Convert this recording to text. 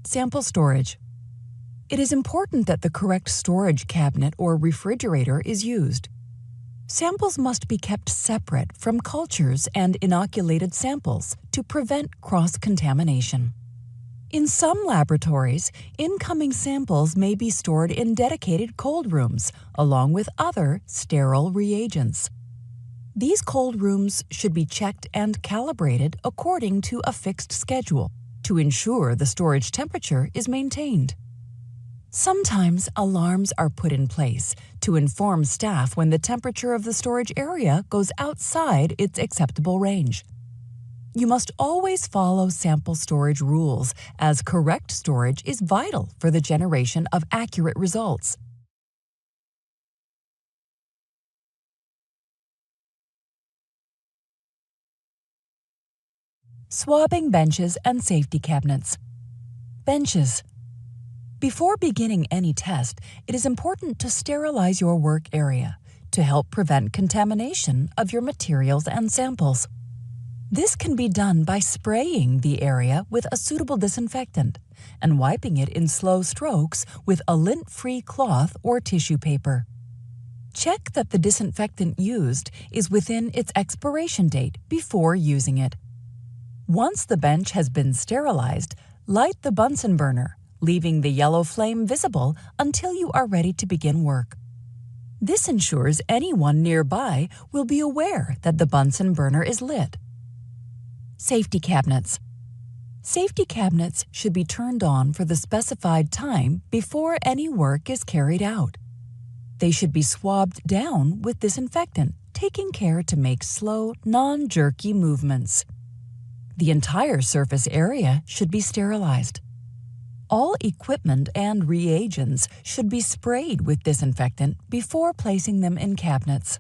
Sample storage. It is important that the correct storage cabinet or refrigerator is used. Samples must be kept separate from cultures and inoculated samples to prevent cross-contamination. In some laboratories, incoming samples may be stored in dedicated cold rooms, along with other sterile reagents. These cold rooms should be checked and calibrated according to a fixed schedule to ensure the storage temperature is maintained. Sometimes alarms are put in place to inform staff when the temperature of the storage area goes outside its acceptable range. You must always follow sample storage rules, as correct storage is vital for the generation of accurate results. Swabbing benches and safety cabinets. Benches. Before beginning any test, it is important to sterilize your work area to help prevent contamination of your materials and samples. This can be done by spraying the area with a suitable disinfectant and wiping it in slow strokes with a lint-free cloth or tissue paper. Check that the disinfectant used is within its expiration date before using it. Once the bench has been sterilized, light the Bunsen burner, leaving the yellow flame visible until you are ready to begin work. This ensures anyone nearby will be aware that the Bunsen burner is lit. Safety cabinets. Safety cabinets should be turned on for the specified time before any work is carried out. They should be swabbed down with disinfectant, taking care to make slow, non-jerky movements. The entire surface area should be sterilized. All equipment and reagents should be sprayed with disinfectant before placing them in cabinets.